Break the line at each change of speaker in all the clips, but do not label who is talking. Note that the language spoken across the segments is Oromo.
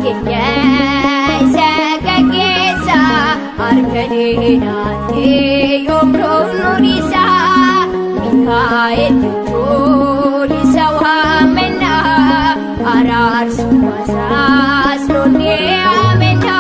keenya isa gaggeessa harka diinaatti yoomroon nudhisa Mikaa'el jechuun isa waamenna araarsuma isaas loonee amena.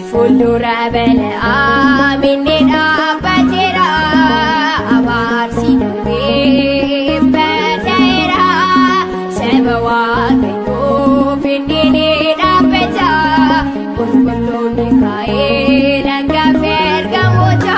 Fuuldura bal'aa minneen dhaabbateera abaarsi darbee bataa'eera saba waaqayyoo finneen dhaabbata qulqulloonni Mikaa'el hangafa ergamoota.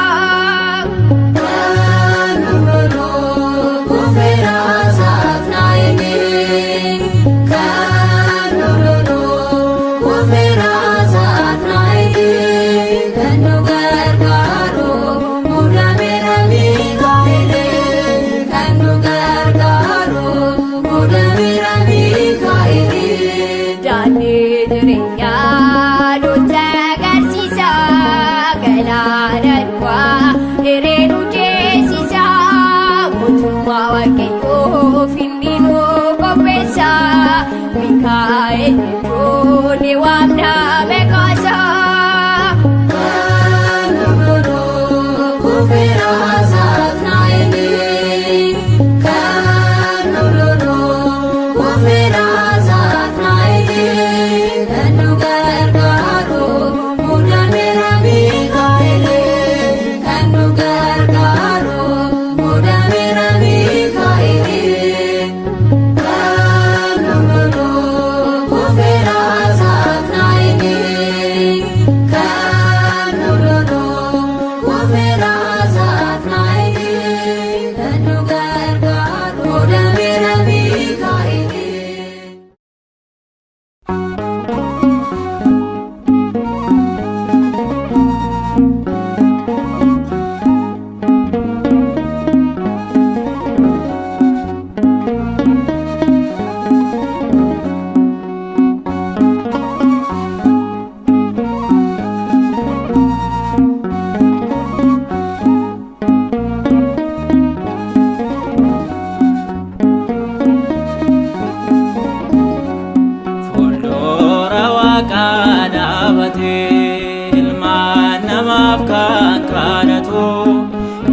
Mikaa'el jechuun waamna beekasa.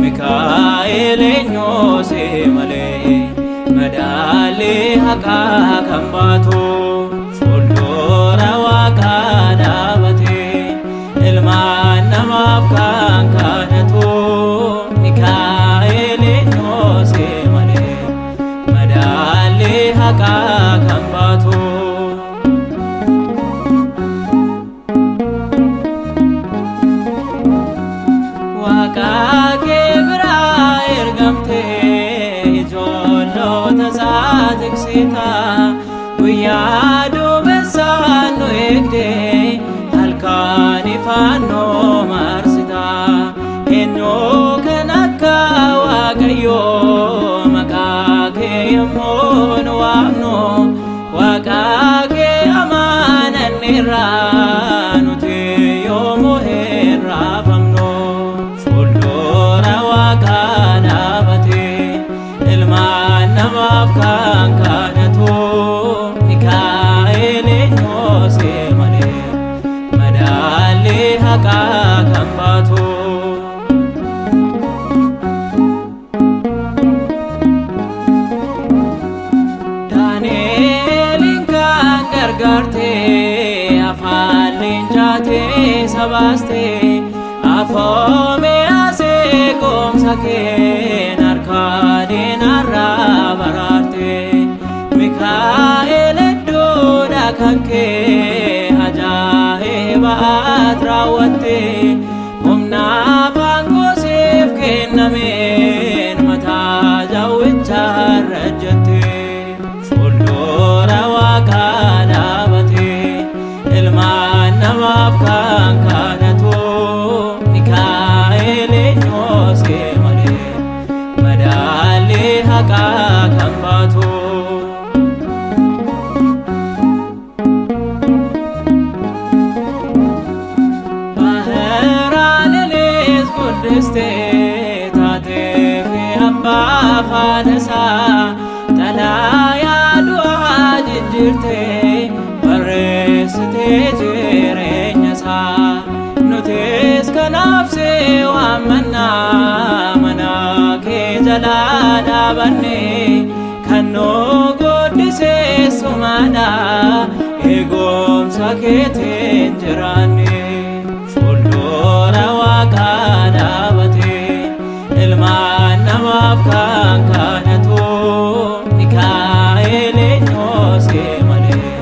Mikaa'el eenyuuse malee madaalee haqaa kan baatu fuuldura waaqaa dhaabatee ilmaan namaaf kan kadhatu Mikaa'el eenyuuse malee madaalee haqaa kan baatu. Guyyaa duumessaan nu eegdee halkan ifaan nu marsita eenyu kan akka Waaqayyoo maqaa kee yommuu nu waamnu Waaqa kee amananneerra nuti yommuu hin raafamnu fuuldura Waaqaa dhaabatee ilmaan namaaf kan kadhatu Mikaa'el eenyuuse malee madaalee haqaa kan baatu. gargaarte afaan leencaatee sabaastee afoomee asee qoomsa keen harkaadeen har'aa baraarte Mikaa'el iddoodha kan kee ajaa'ibaat raawwatte humna afaan goosiif kennameen mataa jawwicharra ejjette fuuldura Waaqaa dhaabate ilmaan namaaf kan kadhatu Mikaa'el eenyuusee malee madaalii haqaa kan baatu Bahiraaninis guddistee taatee fi abbaa faanasaa Talaayaa du'aa jijjiirtee barreessitee jireenya isaa nutis kanaaf si waammannaa mana kee jalaa dhaabanne kan nu guddisee sumaadha eegumsa keetiin jiraanne fuuldura Waaqaa dhaabate ilmaan namaaf kan kadhatu Mikaa'el eenyuusee malee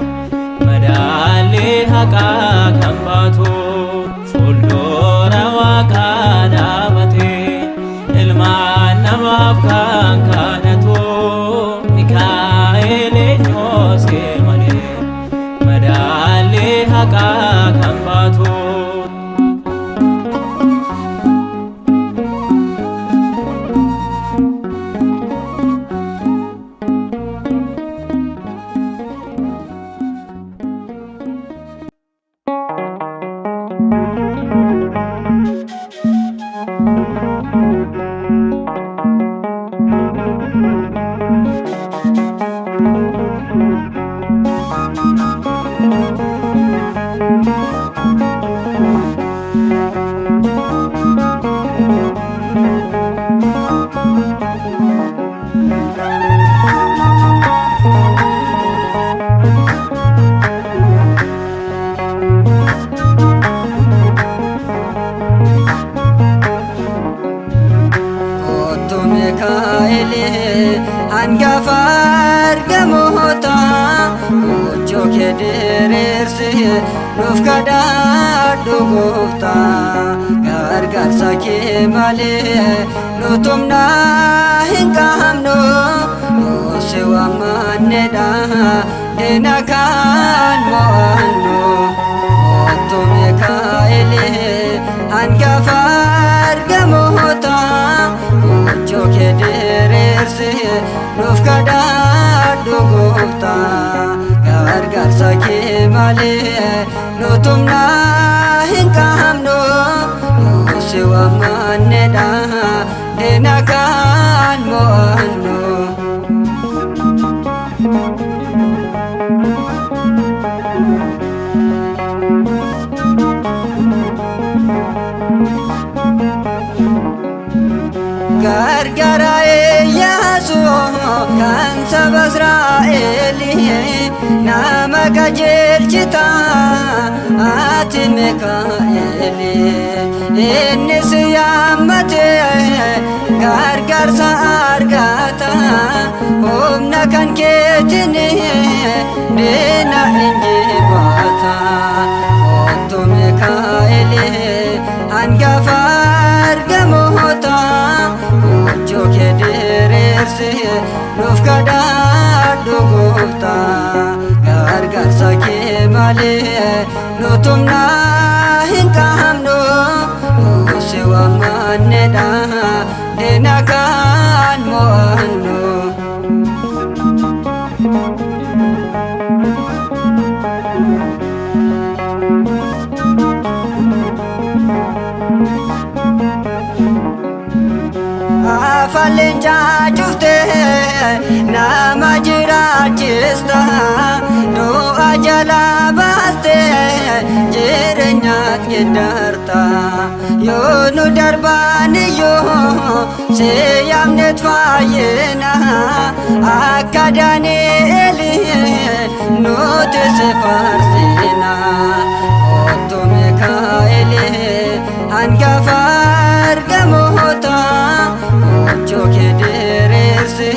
madaalii haqaa kan baatu fuuldura Waaqaa dhaabate ilmaan namaaf kan kadhatu Mikaa'el eenyuusee malee madaalii haqaa kan baatu
hangafa argamoota gochoo kee diriirsee nuuf kadhadhu gooftaa gargaarsa kee malee nuti humna hin qabnu si waammanneedha diina kan mo'annu kottu Mikaa'el hangafa argamoota gochoo kee diriirsee nuuf kadhadhu gooftaa gargaarsa kee malee nuti humna hin qabnu si waammanneedha diina kan mo'annu gargaara Iyyaasuu kan saba Israa'el nama qajeelchita ati Mikaa'el inni si yaammate gargaarsa argata humna kan keetiin diina injifata kottu Mikaa'el hangafa argamoota gochoo kee diriirsee nuuf kadhadhu gooftaa gargaarsa kee malee nuti humna hin qabnu si waammanneedha diina kan mo'annu afaan leencaa cuftee nama jiraachista du'a jalaa baastee jireenyaat geeddarta yoo nu darbaan iyyuu si yaamnet fayyina akka Daani'eel nuti nuti si faarsina kottu Mikaa'eli hangafa argamoota gochuu kee diriirsi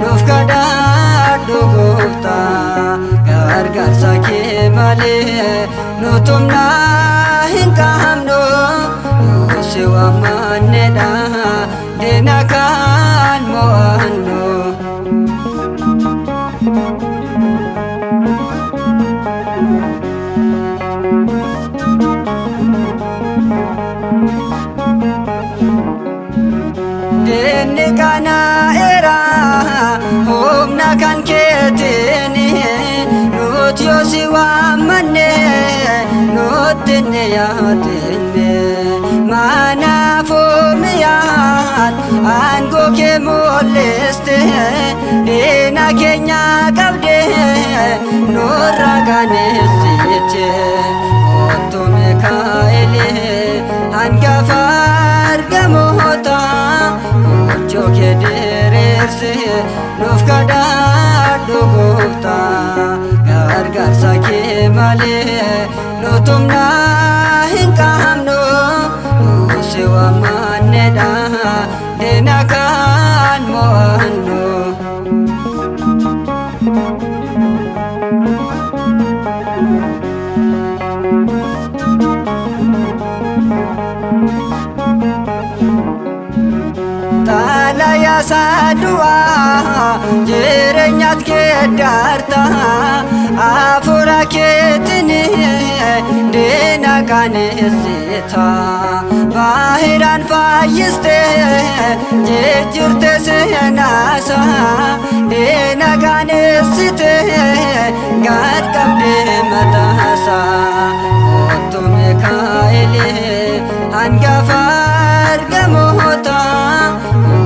nuuf kadhadhu Gooftaa gargaarsa kee malee nuti humna hin qabnu si waamannedha diina kan mo'annu. Diinni kana era humna kan keetiin nuti yoo si waammanne nutti hin yaadinne manaafuu mi'aat aangoo kee mul'iste diina keenya qabde nurra ganeessite kottu Mikaa'eli hangafa argamoota gochuu kee diriirsi nuuf kadhadhu Gooftaa gargaarsa kee malee nuti humna hin qabnu si waamannedha diina kan mo'annu. Talaya sadua jireenyat keeddarta afura keetini diina qaneessita baahiraan fayyiste jijjiirte seenaasa diina qaneessite gad qabde mataasa kottu Mikaa'eli hangafa argamoota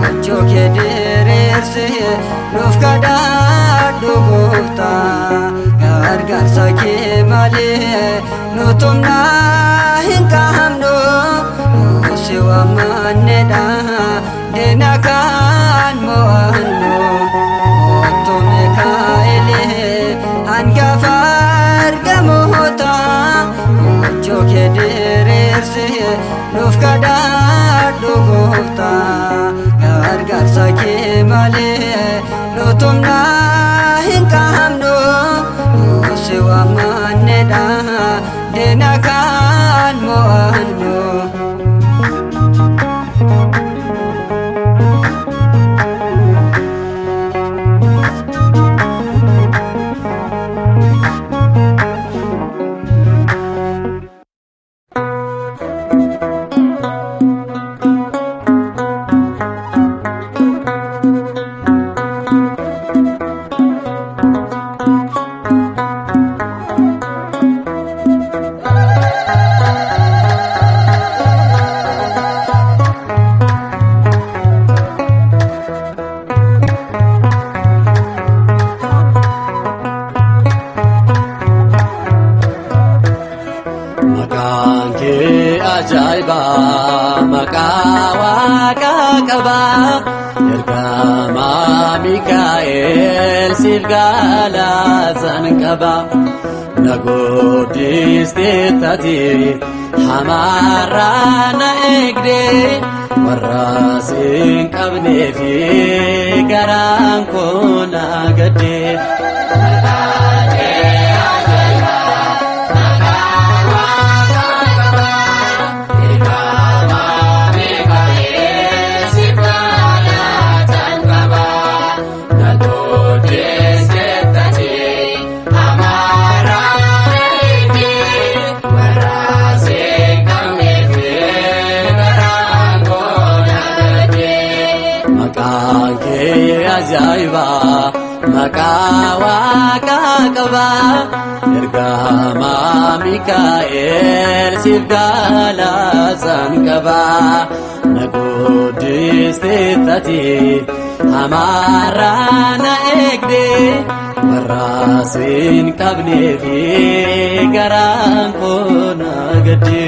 gochuu kee diriirsi nuuf kadhadhu Gooftaa gargaarsa kee malee nuti humna hin qabnu si waamannedha diina kan mo'annu kottu Mikaa'eli hangafa argamoota gochuu kee diriirsi nuuf kadhadhu Gooftaa gargaarsa kee malee nuti humna hin qabnu si waamannedha diina kan mo'annu.
ajaiba maqaa waaqaa qaba ergama Mikaa'el siif galaasan qaba nagoodisteetati hamaarraa na eegde warra siin qabneefi garaan koo na gadde. Ajaiba maqaa waaqaa qaba ergama Mikaa'el siif galaasan qaba nagoodisteetati hamaarraa na eegde warra siin qabneefi garaan koo na gadde.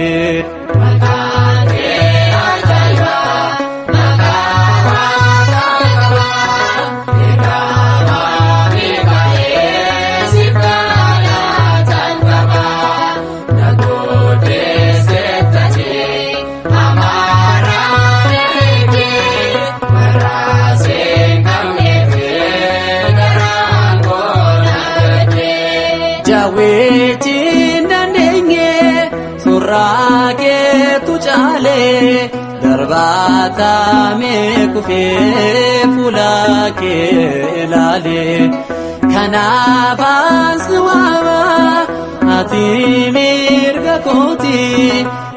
daawwitiin dandeenye surraa keetu caalee darbaatamee kufee fuula kee ilaalee kanaaf ansi waama ati mirga kooti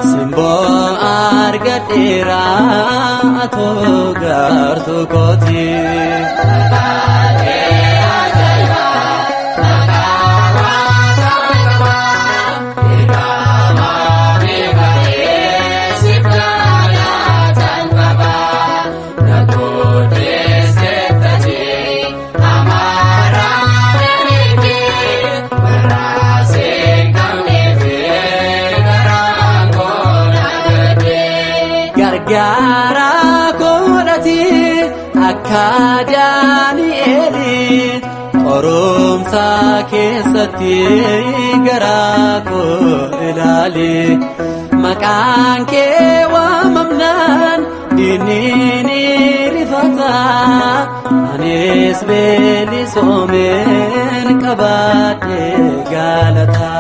simboo argadheera atoo gartuu kooti. Gargaara koodhati akka Daani'eeli qorumsa keessatti garaa koo ilaali maqaan kee waamamnaan diinni ni rifata anis bilisoomeen qabaadhee galata.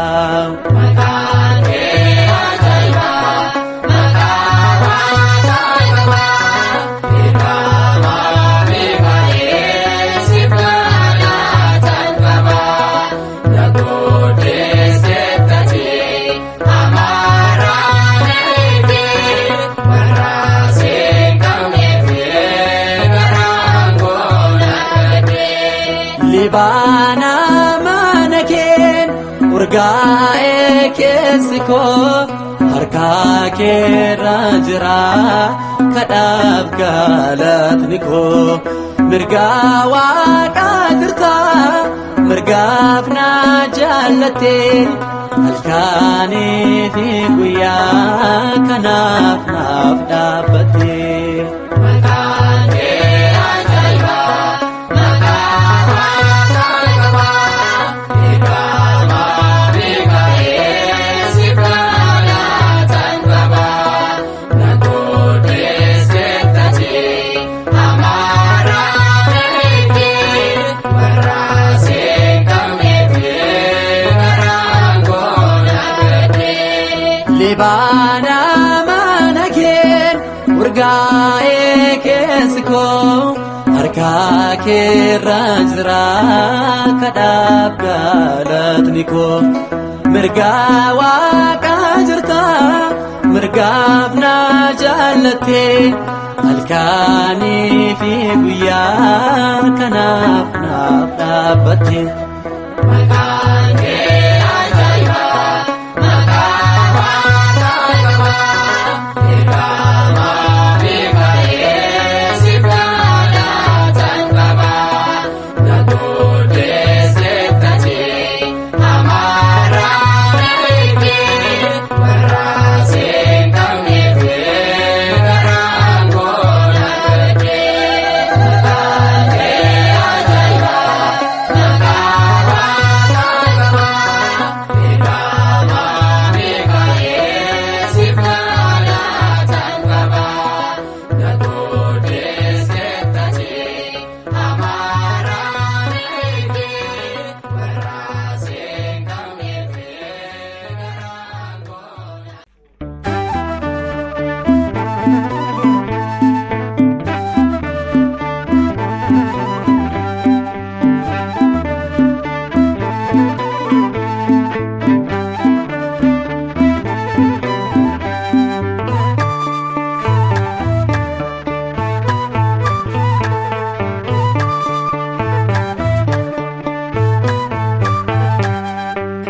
Libaana mana keen urgaa'ee keessi koo harka keerra jira kadhaaf galatni koo mirga waaqaa jirta mirgaaf na jaallatte halkanii fi guyyaa kanaaf naaf dhaabbatte. Libaana mana keen urgaa'ee keessi koo harka keerra jira kadhaaf galatni koo mirga waaqaa jirta mirgaaf na jaallatte halkanii fi guyyaa kanaaf naaf dhaabbatte.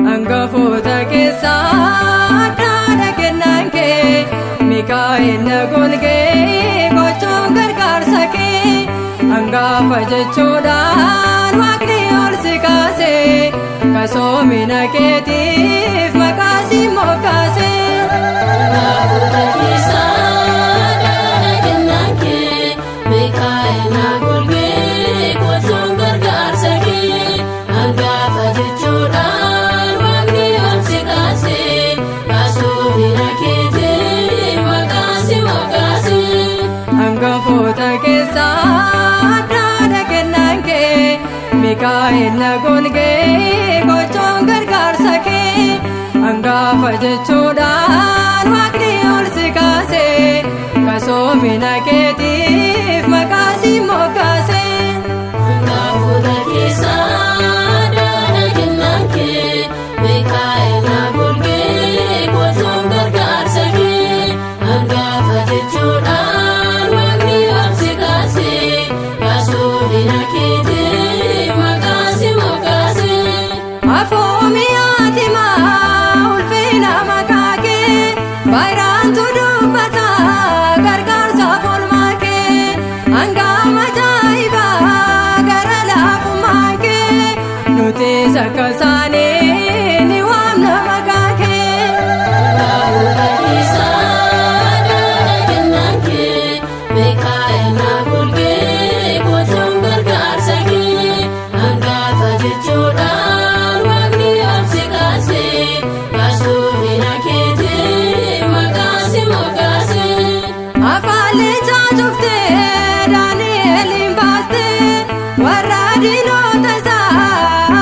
Hangafoota keessaa dhaadha kennaan kee Mikaa'el na golgee gochuun gargaarsa kee hangafa jechuudhaan waaqni ol si kaasee kasoomina keetiif maqaa si moggaasee.
Hangafoota keessaa dhaadha kennaan kee Mikaa'el na golgee gochuun gargaarsa kee hangafa jechuudhaan.
Hangafoota keessaa dhaadha kennaan kee Mikaa'el na golgee gochoon gargaarsa kee hangafa jechuudhaan waaqni ol si kaasee kasoomina keetiif maqaa si moggaase.
Hangafoota keessaa daana kennaan kee Mikaa'el na golgee gochoon gargaarsa kee hangafa jechuudhaan waaqni ol si kaasee kasoomina keetiif maqaa si moggaase.
Afoomiyaati maa ulfina maqaa kee bayraantu dubbata gargaarsaaf oolmaa kee hangama ajaa'ibaa gara laafummaa kee nuti akka isaanii ni waamna maqaa kee.
Hangafoota keessaa daana kennaan kee Mikaa'el na golgee gochoon gargaarsa kee hangafa jechuudhaan waaqni ol si kaasee kasoomina keetiif maqaa si moggaase.
Afaan leencaa cuftee Daani'eliin baastee warra diinota isaa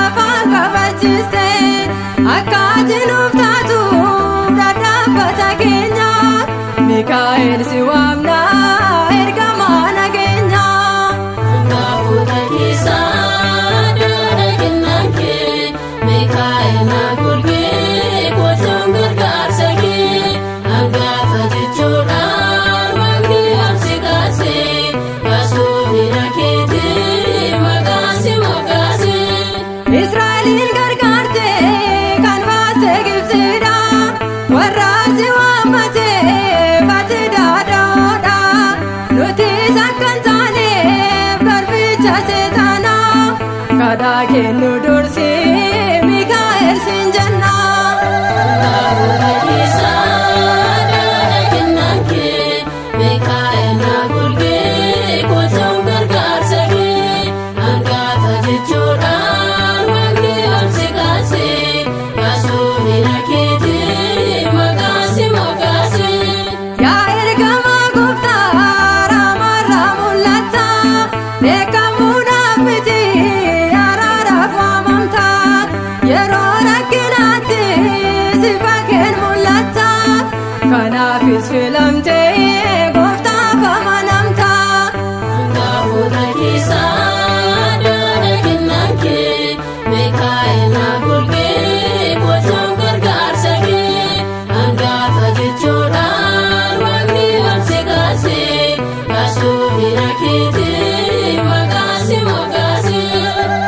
afaan qabachiistee akka ati nuuf taatuuf dhadhaabbata keenya Mikaa'el si waamna ergamaa nageenya.
Hangafoota keessaa daana kennaan kee Mikaa'el na golgee gochoon gargaarsa kee hangafa jechuudhaan waaqni ol si kaasee kasoomina keetiif maqaa si moggaase.
Israa'eliin gargaartee kan baastee Gibsiidha warra si waammatee ati daadhoodha nutis akka hin taaneef garbicha seexanaa kadhaa kennu dursi Mikaa'el siin jenna.
Hangafoota keessaa daana kennaan kee Mikaa'el na golgee gochoon gargaarsa kee hangafa jechuudhaan waaqni ol si kaasee kasoomina keetiif maqaa si moggaase.
Yaa ergamaa gooftaa raamarraa mul'atta beekamuudhaaf miti araaraaf waamamta yeroo rakkinaatti si fakkeenya mul'atta kanaafis filamtee gooftaaf amanamta.
Hangafoota keessaa daana kennaan kee Mikaa'el na golgee gochoon gargaarsa kee hangafa jechuudhaan waaqni ol si kaasee kasoomina keetiif maqaa si moggaase.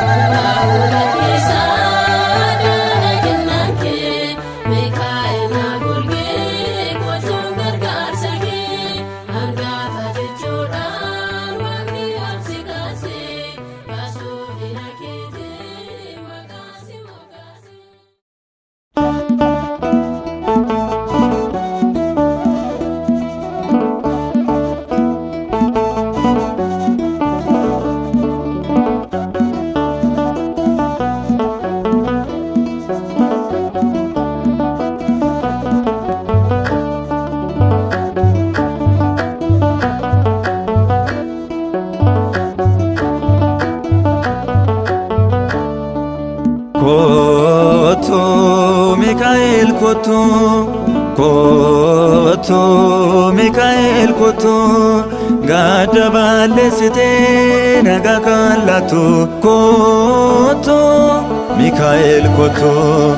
Hangafoota keessaa daana kennaan kee Mikaa'el na golgee gochoon gargaarsa kee hangafa jechuudhaan waaqni ol si kaasee kasoomina keetiif maqaa si moggaase.
Kottu Mikaa'el kottu kottu Mikaa'el kottu gadda balleessitee nagaa kan laattu kottu Mikaa'el kottu.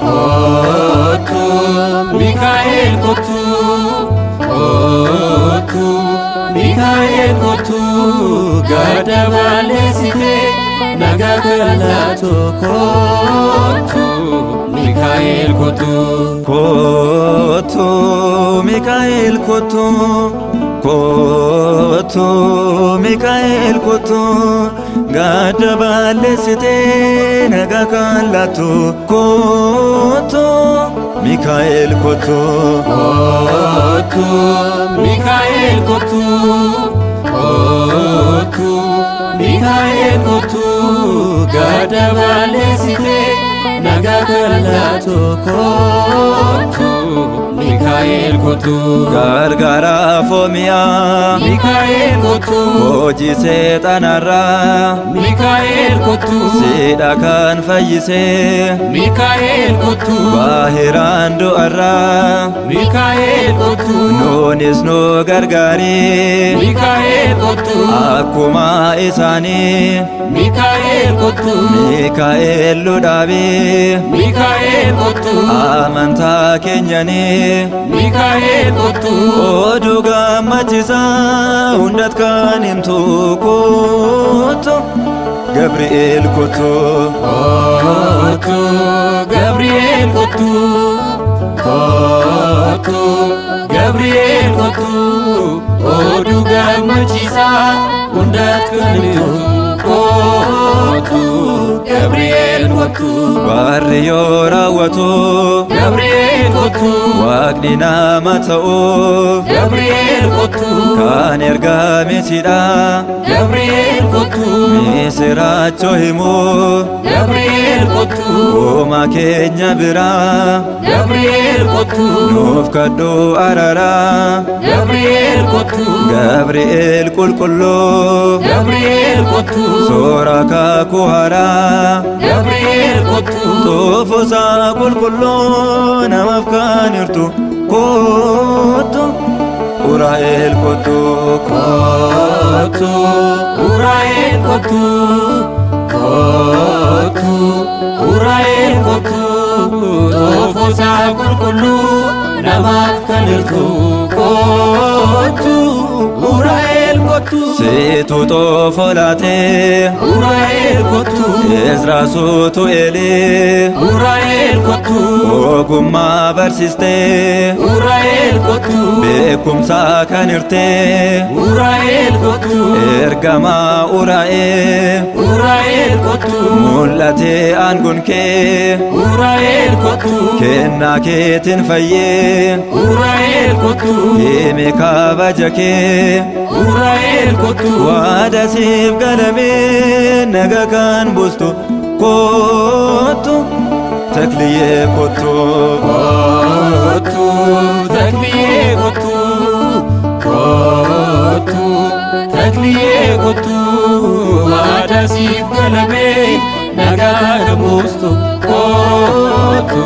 Kottu Mikaa'el kottu kottu Mikaa'el kottu gadda balleessitee nagaa kan laattu kottu Mikaa'el kottu.
Kottu Mikaa'el kottu kottu Mikaa'el kottu gadda balleessitee nagaa kan laattu kottu Mikaa'el kottu.
Kottu Mikaa'el kottu kottu Mikaa'el kottu gadda balleessitee nagaa kan laatu kootu Mikaa'el kootu
gargaaraa foomiyaa
Mikaa'el kootu
hojii seexanarraa
Mikaa'el kootu
siidha kan fayyisee
Mikaa'el kootu
baahiraan du'arraa
Mikaa'el kootu
nuunis nu gargaarii
Mikaa'el kootu
akkuma isaanii
Mikaa'el kootu
Mikaa'el nu dhaabee
Mikaa'el kootu
amantaa keenyanii
Mikaa'el kootu
oduu gammachiisaa hundat kan himtu kootu Gabri'eel kootu
kootu Gabri'eel kootu kootu Gabri'eel kootu oduu gammachiisaa hundat kan himtu kootu Gabri'eel kootu
warri yoo raawwatu
Gabri'eel kootu
waaqni nama ta'u
Gabri'eel kootu
kan ergame sidha
Gabri'eel kootu
misiraachoo himu
Gabri'eel kootu
hooma keenya biraa
Gabri'eel kootu
nuuf kadhu arara
Gabri'eel kootu
Gabri'eel qulqulluu
Gabri'eel kootu
soora kaakuu haaraa
Gabri'eel kootu
Toofosaa qulqulluu namaaf kan hirtu kootu Uraa'el kootu
kootu Uraa'el kootu kootu Uraa'el kootu Toofosaa qulqulluu namaaf kan hirtu kootu Uraa'el kootu
Seetu xoofoo laatee
Uraa'el kootu
Ezraasuutu eelee
Uraa'el kootu
ogummaa barsiistee
Uraa'el kootu
beekumsaa kan hirtee
Uraa'el kootu
ergamaa uraa'ee
Uraa'el kootu
mul'atee aangoon kee
Uraa'el kootu
kennaa keetiin fayyee
Uraa'el kootu
hime kabaja kee
Uraa'el kootu
waada siif galamee naga kan buustu kootu takliyee kootu
kootu takliyee kootu kootu takliyee kootu waada siif galamee nagaa kan buustu kootu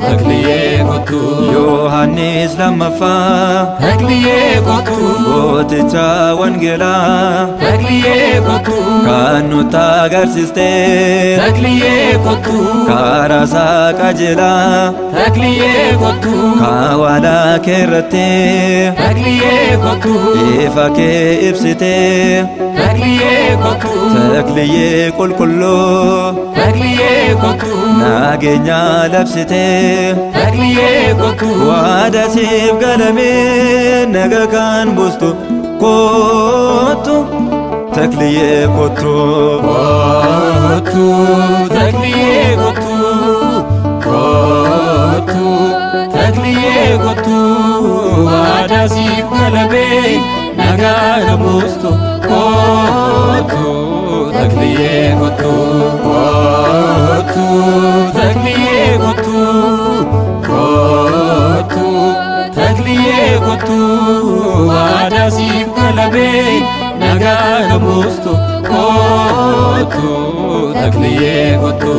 takliyee kootu
Yohaannis lammaffaa
takliyee kootu
gooticha wangeelaa
takliyee kootu
kan nutti agarsiistee
takliyee kootu
karaasaa qajeelaa
takliyee kootu
kaawalaa keerratti
takliyee kootu
ifa kee ibsitee
takliyee kootu
takliyee qulqulluu
takliyee kootu
nageenya labsitee
takliyee kootu
waada siif galamee naga kan buustu kootu takliyee kootu
kootu takliyee kootu kootu takliyee kootu waada siif galamee nagaa kan buustu kootu takliyee kootu kootu takliyee kootu kootu takliyee kootu waada siif galamee nagaa kan buustu kootu takliyee kootu